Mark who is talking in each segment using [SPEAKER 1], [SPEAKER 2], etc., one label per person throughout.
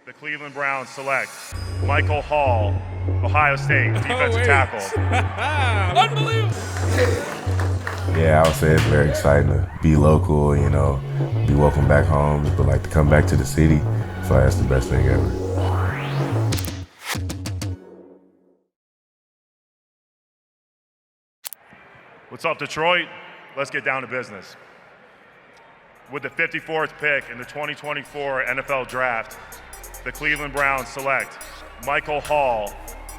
[SPEAKER 1] The Cleveland Browns select Michael Hall, Ohio State, defensive tackle.
[SPEAKER 2] Unbelievable!
[SPEAKER 3] Yeah, I would say it's very exciting to be local, you know, be welcome back home, but like to come back to the city. So that's the best thing ever.
[SPEAKER 1] What's up, Detroit? Let's get down to business. With the 54th pick in the 2024 NFL Draft, the Cleveland Browns select Michael Hall,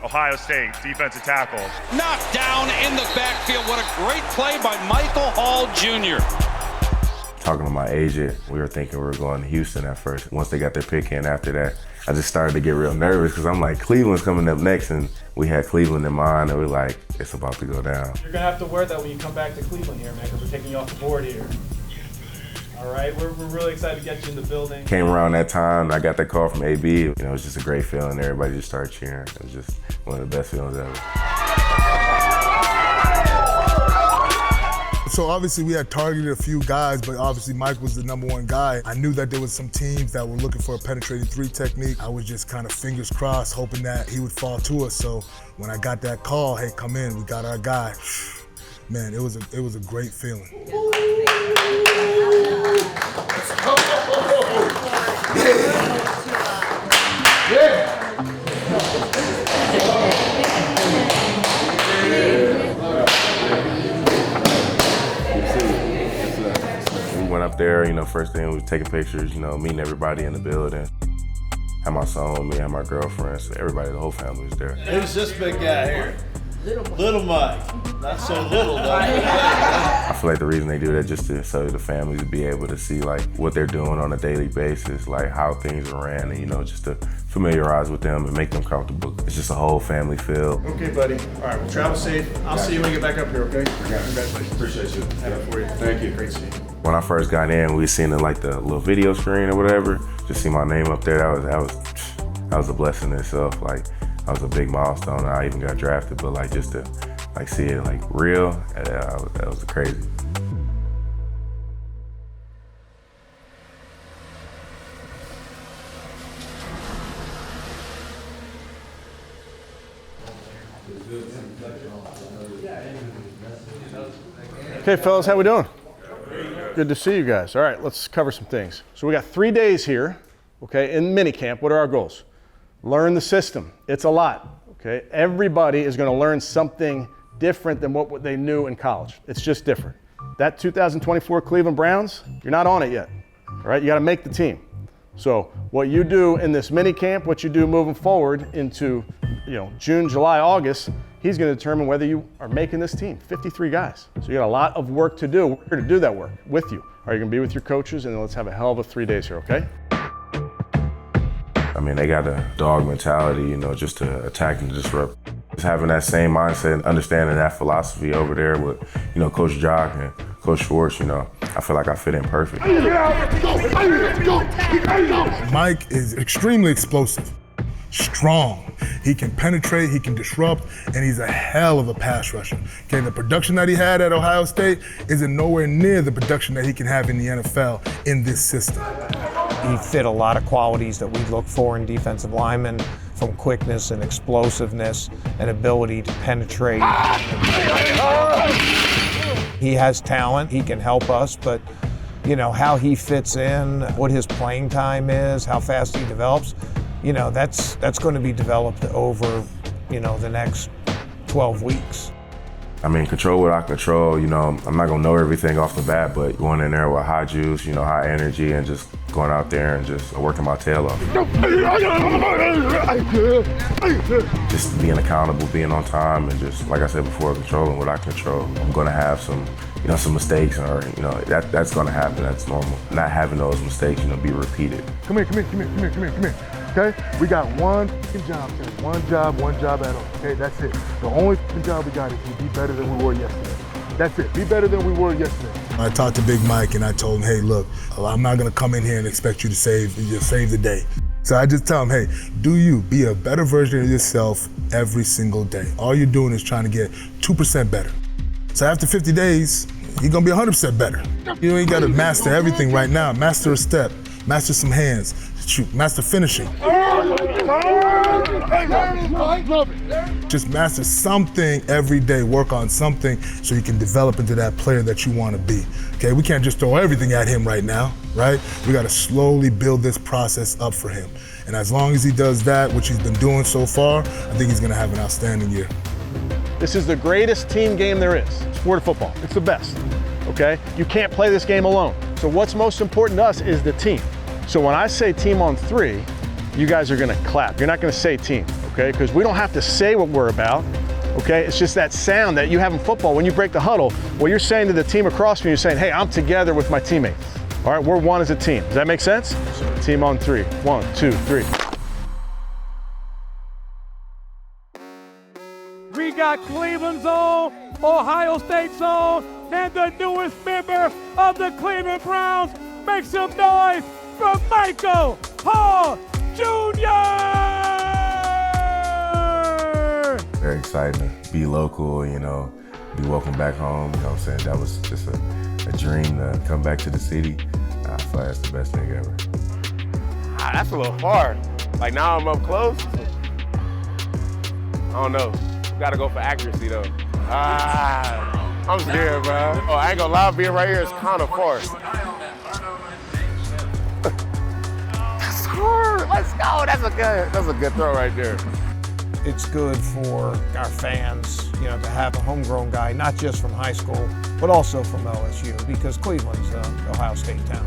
[SPEAKER 1] Ohio State, defensive tackle.
[SPEAKER 2] Knocked down in the backfield. What a great play by Michael Hall Jr.
[SPEAKER 3] Talking to my agent, we were thinking we were going to Houston at first. Once they got their pick in after that, I just started to get real nervous because I'm like, Cleveland's coming up next, and we had Cleveland in mind, and we're like, it's about to go down.
[SPEAKER 4] You're gonna have to wear that when you come back to Cleveland here, man, because we're taking you off the board here. All right, we're really excited to get you in the building.
[SPEAKER 3] Came around that time, I got that call from AB. You know, it was just a great feeling. Everybody just started cheering. It was just one of the best feelings ever.
[SPEAKER 5] So obviously we had targeted a few guys, but obviously Mike was the #1 guy. I knew that there was some teams that were looking for a penetrating 3 technique. I was just kind of fingers crossed, hoping that he would fall to us. So when I got that call, hey, come in, we got our guy. Man, it was a great feeling.
[SPEAKER 3] We went up there, you know, first thing we was taking pictures, you know, meeting everybody in the building. Had my son with me, had my girlfriend, so everybody, the whole family was there.
[SPEAKER 6] Who's this big guy here? Little Mike. Not so little, though.
[SPEAKER 3] I feel like the reason they do that just to so the families to be able to see like what they're doing on a daily basis, like how things are ran, and you know, just to familiarize with them and make them comfortable. It's just a whole family feel.
[SPEAKER 7] Okay, buddy. All right, well, travel safe. I'll see you when you get back up here, okay? Congratulations.
[SPEAKER 6] Appreciate you.
[SPEAKER 7] Happy for you.
[SPEAKER 6] Thank you.
[SPEAKER 7] Great to see you.
[SPEAKER 3] When I first got in, we seen it like the little video screen or whatever. Just see my name up there. That was a blessing in itself. Like, that was a big milestone. I even got drafted, but like just to like see it like real, that was crazy.
[SPEAKER 8] Okay, fellas, how we doing? Good to see you guys. All right, let's cover some things. So we got 3 days here, okay, in minicamp. What are our goals? Learn the system. It's a lot, okay? Everybody is gonna learn something different than what they knew in college. It's just different. That 2024 Cleveland Browns, you're not on it yet, all right? You gotta make the team. So what you do in this minicamp, what you do moving forward into, you know, June, July, August, he's gonna determine whether you are making this team, 53 guys. So you got a lot of work to do. We're here to do that work with you. Are you gonna be with your coaches, and let's have a hell of a 3 days here, okay?
[SPEAKER 3] I mean, they got a dog mentality, you know, just to attack and disrupt. Just having that same mindset and understanding that philosophy over there with, you know, Coach Jock and Coach Schwartz, you know, I feel like I fit in perfect.
[SPEAKER 5] Mike is extremely explosive, strong. He can penetrate, he can disrupt, and he's a hell of a pass rusher. Okay, the production that he had at Ohio State isn't nowhere near the production that he can have in the NFL in this system.
[SPEAKER 9] He fit a lot of qualities that we look for in defensive linemen, from quickness and explosiveness and ability to penetrate. He has talent, he can help us, but you know, how he fits in, what his playing time is, how fast he develops, you know, that's going to be developed over, you know, the next 12 weeks.
[SPEAKER 3] I mean, control what I control, you know, I'm not gonna know everything off the bat, but going in there with high juice, you know, high energy, and just going out there and just working my tail off. Just being accountable, being on time, and just, like I said before, controlling what I control. I'm gonna have some, you know, some mistakes, or, you know, that's gonna happen, that's normal. Not having those mistakes, you know, be repeated.
[SPEAKER 5] Come here. Okay? We got one job, Tim. One job at all. Okay, that's it. The only job we got is to be better than we were yesterday. That's it. Be better than we were yesterday. I talked to Big Mike and I told him, hey, look, I'm not gonna come in here and expect you to save the day. So I just tell him, hey, do you be a better version of yourself every single day. All you're doing is trying to get 2% better. So after 50 days, you're gonna be 100% better. You ain't gotta master everything right now. Master a step, master some hands. shoot, master finishing. Just master something every day, work on something so you can develop into that player that you want to be. Okay, we can't just throw everything at him right now, right? We got to slowly build this process up for him. And as long as he does that, which he's been doing so far, I think he's going to have an outstanding year.
[SPEAKER 8] This is the greatest team game there is, sport of football. It's the best, okay? You can't play this game alone. So what's most important to us is the team. So when I say team on 3, you guys are gonna clap. You're not gonna say team, okay? Because we don't have to say what we're about, okay? It's just that sound that you have in football. When you break the huddle, what you're saying to the team across from you, you're saying, hey, I'm together with my teammates. All right, we're one as a team. Does that make sense? Team on 3. 1, 2, 3.
[SPEAKER 10] We got Cleveland's own, Ohio State's own, and the newest member of the Cleveland Browns. Make some noise for Michael Hall Jr.
[SPEAKER 3] Very exciting to be local, you know, be welcome back home. You know what I'm saying? That was just a dream to come back to the city. I feel like that's the best thing ever.
[SPEAKER 11] That's a little far. Like now I'm up close. I don't know. Gotta go for accuracy though. I'm scared, bro. Oh, I ain't gonna lie, being right here is kind of far. That's hard. Let's go. That's a good throw right there.
[SPEAKER 9] It's good for our fans, you know, to have a homegrown guy, not just from high school, but also from LSU, because Cleveland's an Ohio State town.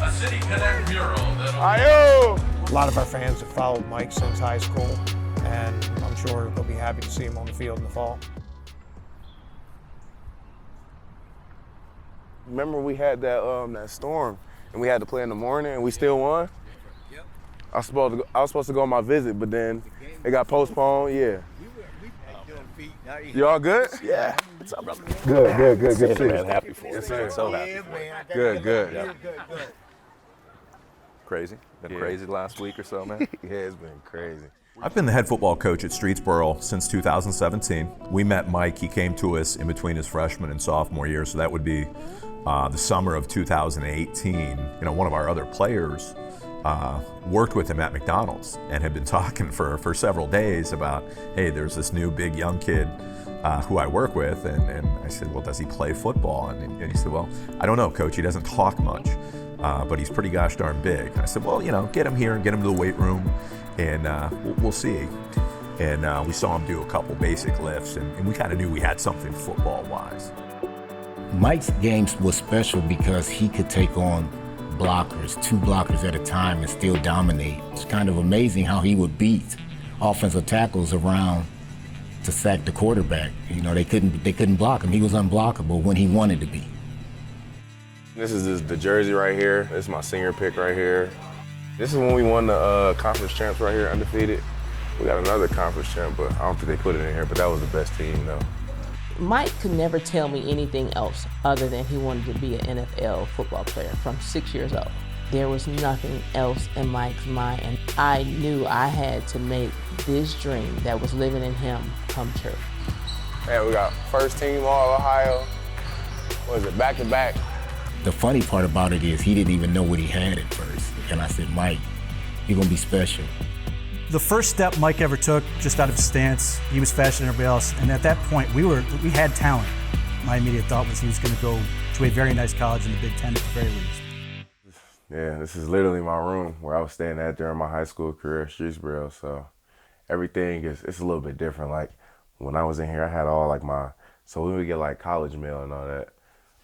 [SPEAKER 12] A City Connect mural
[SPEAKER 9] A lot of our fans have followed Mike since high school, and I'm sure they'll be happy to see him on the field in the fall.
[SPEAKER 11] Remember we had that storm, and we had to play in the morning, and we still won? Yep. I was supposed to go on my visit, but then it got postponed, yeah. You all good? Yeah. What's up, brother?
[SPEAKER 3] Good. Good to see you.
[SPEAKER 11] Happy for you.
[SPEAKER 3] Yes, sir.
[SPEAKER 11] So happy.
[SPEAKER 3] Good.
[SPEAKER 11] Yeah. Crazy. Been crazy the last week or so, man.
[SPEAKER 3] Yeah, it's been crazy.
[SPEAKER 12] I've been the head football coach at Streetsboro since 2017. We met Mike. He came to us in between his freshman and sophomore year, so that would be the summer of 2018. You know, one of our other players worked with him at McDonald's and had been talking for several days about, hey, there's this new big young kid who I work with, and I said, well, does he play football? And he said, well, I don't know, coach, he doesn't talk much, but he's pretty gosh darn big. And I said, well, you know, get him here and get him to the weight room, and we'll see. And we saw him do a couple basic lifts, and we kind of knew we had something football-wise.
[SPEAKER 13] Mike's game was special because he could take on blockers, 2 blockers at a time, and still dominate. It's kind of amazing how he would beat offensive tackles around to sack the quarterback. You know, they couldn't block him. He was unblockable when he wanted to be.
[SPEAKER 11] This is the jersey right here. This is my senior pick right here. This is when we won the conference champs right here, undefeated. We got another conference champ, but I don't think they put it in here, but that was the best team, though.
[SPEAKER 14] Mike could never tell me anything else other than he wanted to be an NFL football player from 6 years old. There was nothing else in Mike's mind, and I knew I had to make this dream that was living in him come true.
[SPEAKER 11] Man, we got first team All-Ohio. What is it, back-to-back?
[SPEAKER 13] The funny part about it is he didn't even know what he had at first. And I said, Mike, you're gonna be special.
[SPEAKER 15] The first step Mike ever took, just out of his stance, he was faster than everybody else, and at that point, we had talent. My immediate thought was he was going to go to a very nice college in the Big Ten at the very least.
[SPEAKER 3] Yeah, this is literally my room where I was staying at during my high school career, Streetsboro. So everything it's a little bit different. Like when I was in here, I had all like so we would get like college mail and all that.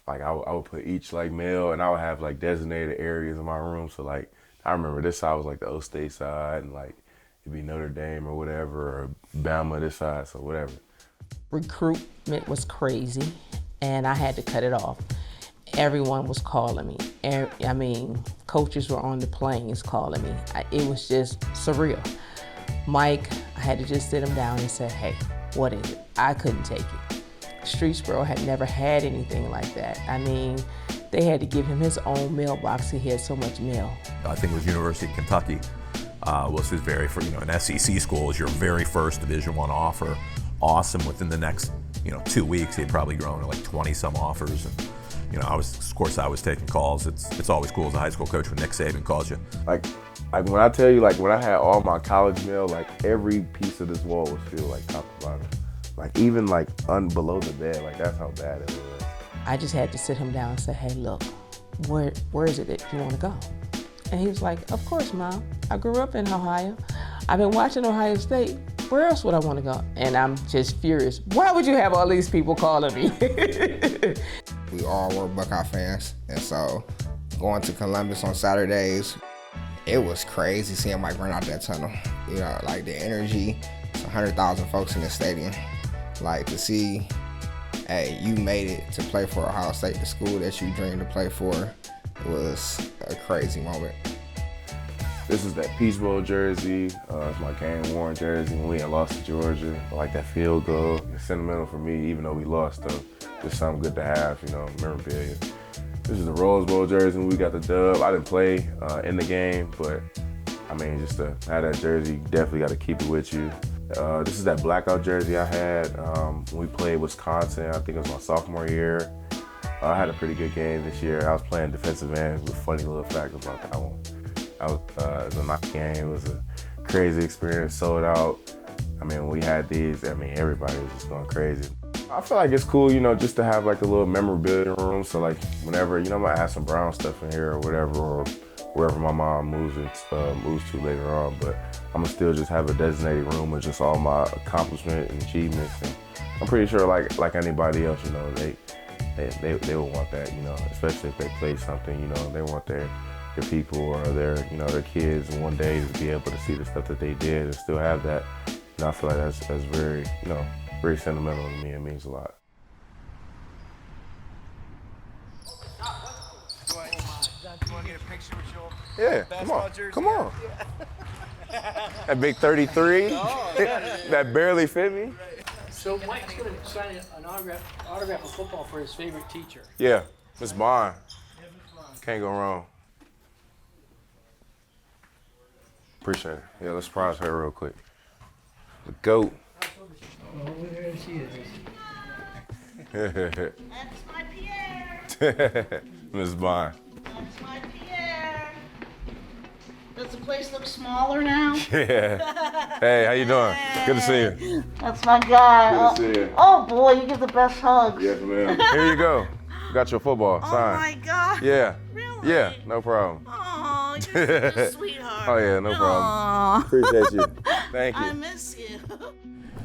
[SPEAKER 3] Like I would put each like mail, and I would have like designated areas in my room. So like I remember this side was like the O State side, and like it'd be Notre Dame or whatever, or Bama this side, so whatever.
[SPEAKER 14] Recruitment was crazy, and I had to cut it off. Everyone was calling me. I mean, coaches were on the planes calling me. It was just surreal. Mike, I had to just sit him down and say, hey, what is it? I couldn't take it. Streetsboro had never had anything like that. I mean, they had to give him his own mailbox. He had so much mail.
[SPEAKER 12] I think it was University of Kentucky. Was his very first, an SEC school is your very first Division I offer. Awesome. Within the next, 2 weeks, he had probably grown to like 20 some offers, and You know, of course I was taking calls. It's always cool as a high school coach when Nick Saban calls you.
[SPEAKER 11] Like when I tell you, like when I had all my college mail, like every piece of this wall was filled like top to bottom. Like even like below the bed, like that's how bad it was.
[SPEAKER 14] I just had to sit him down and say, hey, look, where is it that you want to go? And he was like, of course, Mom. I grew up in Ohio. I've been watching Ohio State. Where else would I want to go? And I'm just furious. Why would you have all these people calling me?
[SPEAKER 16] We all were Buckeye fans, and so going to Columbus on Saturdays, it was crazy seeing Mike run out that tunnel. You know, like the energy, it's 100,000 folks in the stadium. Like to see, hey, you made it to play for Ohio State, the school that you dreamed to play for, was a crazy moment.
[SPEAKER 11] This is that Peach Bowl jersey. It's my game-worn jersey when we had lost to Georgia. I like that field goal. It's sentimental for me, even though we lost, though. Just something good to have, you know, memorabilia. This is the Rose Bowl jersey when we got the dub. I didn't play in the game, but I mean, just to have that jersey, you definitely got to keep it with you. This is that blackout jersey I had when we played Wisconsin. I think it was my sophomore year. I had a pretty good game this year. I was playing defensive end. With a funny little fact about that one. It was a nice game. It was a crazy experience, sold out. I mean, when we had these, I mean, everybody was just going crazy. I feel like it's cool, you know, just to have like a little memorabilia room. So like whenever, you know, I might have some Brown stuff in here or whatever, or wherever my mom moves to later on. But I'm gonna still just have a designated room with just all my accomplishments and achievements. And I'm pretty sure like anybody else, you know, they will want that, you know, especially if they play something, you know, they want their people or their kids one day to be able to see the stuff that they did and still have that. And I feel like that's very, you know, very sentimental to me. It means a lot. Yeah, come on. That big 33, that barely fit me.
[SPEAKER 17] So Mike's going to sign an autograph of football for his favorite teacher.
[SPEAKER 11] Yeah, Miss Bond. Can't go wrong. Appreciate it. Yeah, let's prize her real quick. The GOAT.
[SPEAKER 17] Oh, there she is.
[SPEAKER 18] That's my Pierre.
[SPEAKER 11] Miss Bond.
[SPEAKER 18] That's my Pierre. Does the place look smaller now?
[SPEAKER 11] Yeah. Hey, how you doing? Good to see you.
[SPEAKER 18] That's my guy.
[SPEAKER 11] Good to see you.
[SPEAKER 18] Oh boy, you give the best hugs.
[SPEAKER 11] Yes, ma'am. Here you go. Got your football.
[SPEAKER 18] Oh
[SPEAKER 11] Sign.
[SPEAKER 18] my God.
[SPEAKER 11] Yeah. Really? Yeah, no problem.
[SPEAKER 18] Oh, you're such a sweetheart.
[SPEAKER 11] Oh yeah, no problem. Appreciate you. Thank you.
[SPEAKER 18] I miss you.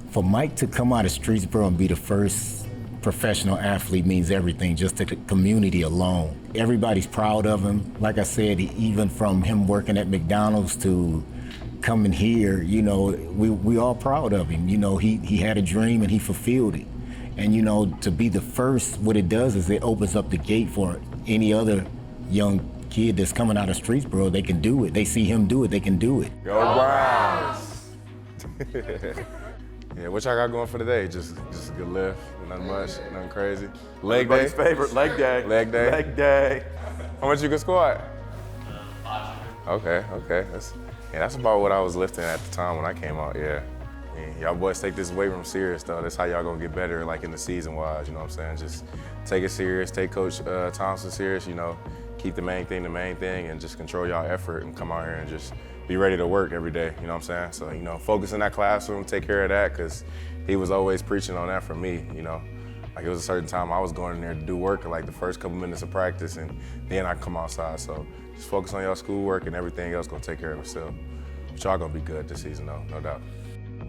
[SPEAKER 13] For Mike to come out of Streetsboro and be the first professional athlete means everything, just to the community alone. Everybody's proud of him. Like I said, even from him working at McDonald's to coming here, you know, we all proud of him. You know, he had a dream and he fulfilled it. And you know, to be the first, what it does is it opens up the gate for any other young kid that's coming out of Streetsboro. They can do it. They see him do it, they can do it.
[SPEAKER 11] Go Browns! Yeah, what y'all got going for today? Just a good lift, nothing much, nothing crazy. Leg day?
[SPEAKER 19] Everybody's favorite, leg day.
[SPEAKER 11] Leg day?
[SPEAKER 19] Leg day.
[SPEAKER 11] How much you can squat? Okay. That's about what I was lifting at the time when I came out, yeah. Y'all boys take this weight room serious though. That's how y'all gonna get better like in the season wise, you know what I'm saying? Just take it serious, take Coach Thompson serious, you know, keep the main thing, and just control y'all effort and come out here and just be ready to work every day, you know what I'm saying? So, you know, focus in that classroom, take care of that, because he was always preaching on that for me, you know. Like it was a certain time I was going in there to do work like the first couple minutes of practice and then I come outside. So just focus on y'all schoolwork and everything else gonna take care of itself. But y'all gonna be good this season though, no doubt.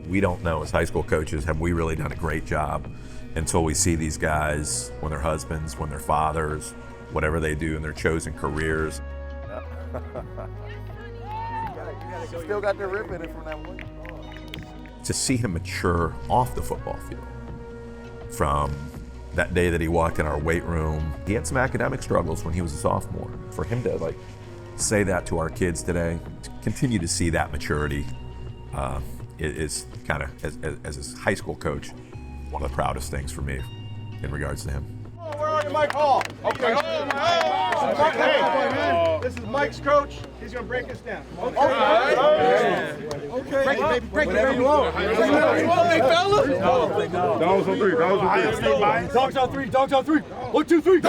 [SPEAKER 12] We don't know as high school coaches, have we really done a great job until we see these guys when they're husbands, when they're fathers, whatever they do in their chosen careers.
[SPEAKER 19] You still got the rip in it from that one.
[SPEAKER 12] To see him mature off the football field. From that day that he walked in our weight room, he had some academic struggles when he was a sophomore. For him to like say that to our kids today, to continue to see that maturity is kind of, as his high school coach, one of the proudest things for me in regards to him.
[SPEAKER 8] Where are you, Mike Hall? Okay. This is Mike's coach. He's going to break us down. Okay. Break it
[SPEAKER 10] baby. Break it, baby. Dogs on three. Dogs on three. Dogs on three. 1, 2, 3.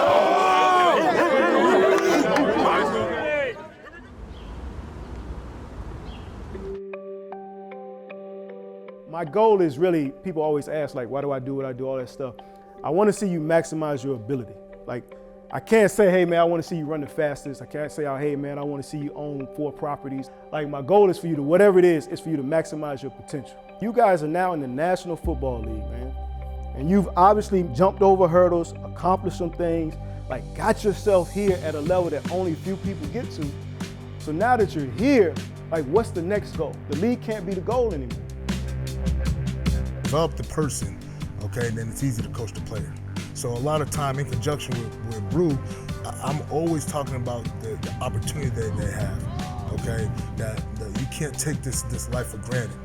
[SPEAKER 4] My goal is really, people always ask, like, why do I do what I do, all that stuff. I want to see you maximize your ability. Like, I can't say, hey, man, I want to see you run the fastest. I can't say, oh, hey, man, I want to see you own 4 properties. Like, my goal is for you to, whatever it is for you to maximize your potential. You guys are now in the National Football League, man. And you've obviously jumped over hurdles, accomplished some things, like got yourself here at a level that only a few people get to. So now that you're here, like, what's the next goal? The league can't be the goal anymore.
[SPEAKER 5] Develop the person, okay, and then it's easy to coach the player. So a lot of time in conjunction with Brew, I'm always talking about the opportunity that they have, okay? That you can't take this life for granted,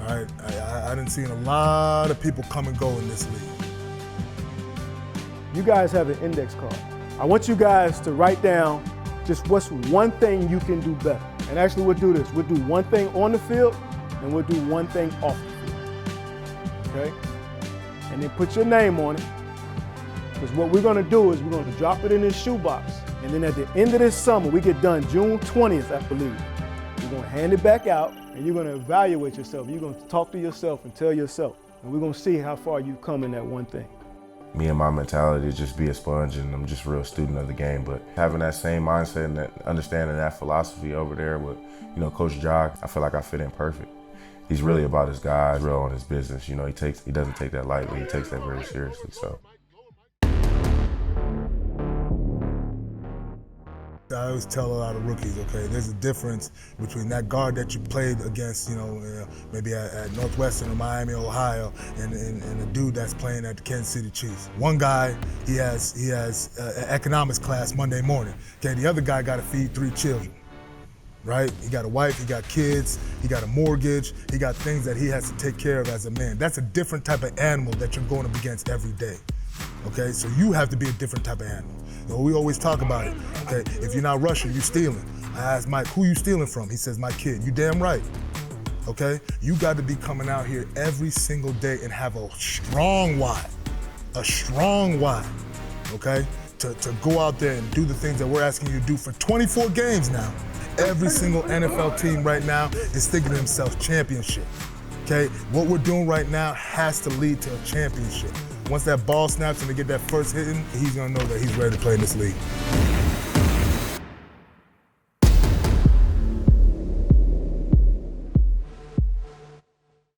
[SPEAKER 5] all right? I done seen a lot of people come and go in this league.
[SPEAKER 4] You guys have an index card. I want you guys to write down just what's one thing you can do better. And actually we'll do this. We'll do one thing on the field and we'll do one thing off the field, okay? And then put your name on it. Because what we're going to do is we're going to drop it in this shoebox. And then at the end of this summer, we get done June 20th, I believe. You're going to hand it back out and you're going to evaluate yourself. You're going to talk to yourself and tell yourself. And we're going to see how far you've come in that one thing.
[SPEAKER 3] Me and my mentality is just be a sponge, and I'm just a real student of the game. But having that same mindset and that understanding that philosophy over there with, Coach Jock, I feel like I fit in perfect. He's really about his guys, real on his business. He doesn't take that lightly. He takes that very seriously. So.
[SPEAKER 5] I always tell a lot of rookies, okay, there's a difference between that guard that you played against, maybe at Northwestern or Miami, Ohio, and the dude that's playing at the Kansas City Chiefs. One guy, he has an economics class Monday morning. Okay, the other guy got to feed 3 children, right? He got a wife, he got kids, he got a mortgage, he got things that he has to take care of as a man. That's a different type of animal that you're going up against every day. Okay, so you have to be a different type of animal. We always talk about it. Okay, if you're not rushing, you're stealing. I asked Mike, who you stealing from? He says, my kid. You damn right. Okay, you got to be coming out here every single day and have a strong why. Okay, to go out there and do the things that we're asking you to do for 24 games now. Every single NFL team right now is thinking to themselves championship. Okay, what we're doing right now has to lead to a championship. Once that ball snaps and they get that first hitting, he's gonna know that he's ready to play in this league.